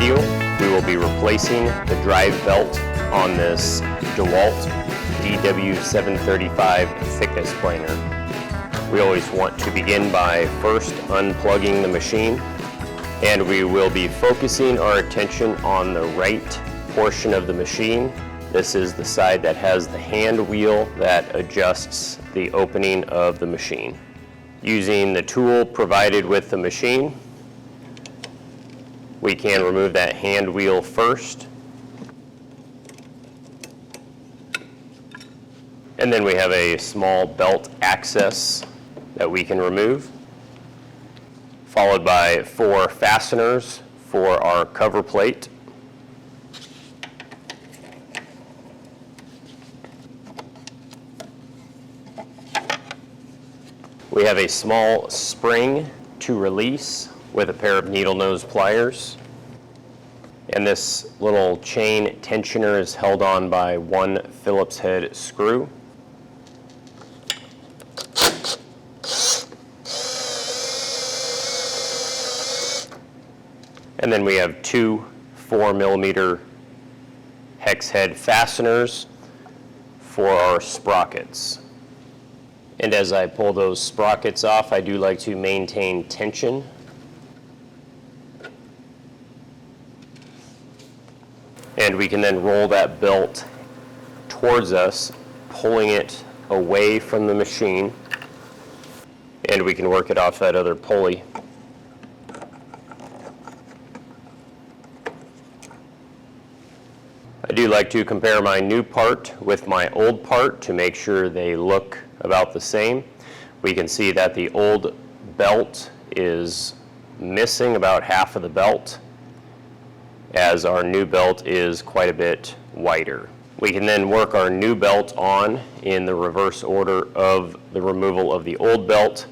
video, we will be replacing the drive belt on this Dewalt DW735 thickness planer. We always want to begin by first unplugging the machine, and we will be focusing our attention on the right portion of the machine. This is the side that has the hand wheel that adjusts the opening of the machine. Using the tool provided with the machine, we can remove that hand wheel first. And then we have a small belt access that we can remove, followed by 4 fasteners for our cover plate. We have a small spring to release with a pair of needle nose pliers. And this little chain tensioner is held on by 1 Phillips head screw. And then we have 2 4mm hex head fasteners for our sprockets. And as I pull those sprockets off, I do like to maintain tension. And we can then roll that belt towards us, pulling it away from the machine. And we can work it off that other pulley. I do like to compare my new part with my old part to make sure they look about the same. We can see that the old belt is missing about half of the belt, as our new belt is quite a bit wider. We can then work our new belt on in the reverse order of the removal of the old belt.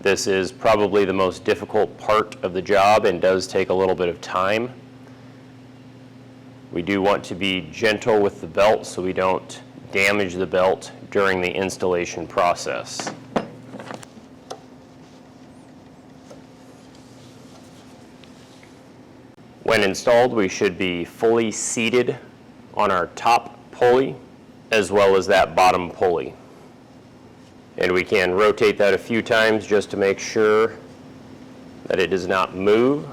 This is probably the most difficult part of the job and does take a little bit of time. We do want to be gentle with the belt so we don't damage the belt during the installation process. When installed, we should be fully seated on our top pulley as well as that bottom pulley. And we can rotate that a few times just to make sure that it does not move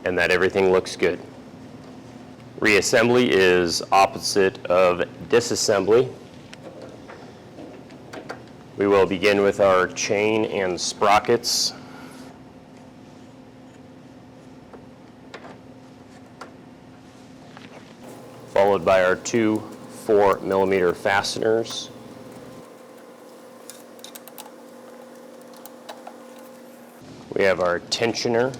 and that everything looks good. Reassembly is opposite of disassembly. We will begin with our chain and sprockets. Followed by our 2 4mm fasteners. We have our tensioner.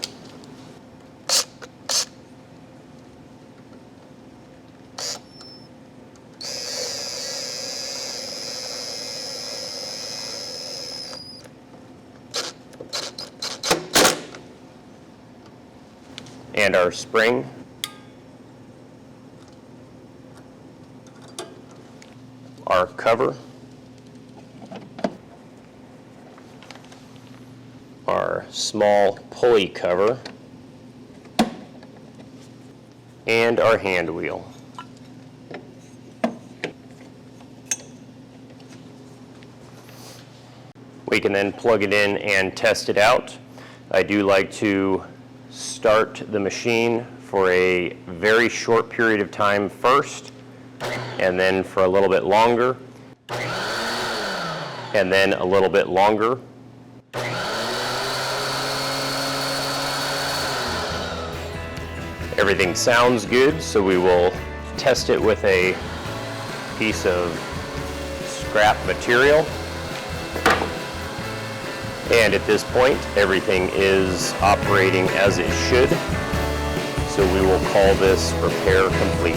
And our spring. Our cover. Our small pulley cover. And our hand wheel. We can then plug it in and test it out. I do like to start the machine for a very short period of time first, and then for a little bit longer, and then a little bit longer. Everything sounds good, so we will test it with a piece of scrap material. And at this point, everything is operating as it should. So we will call this repair complete.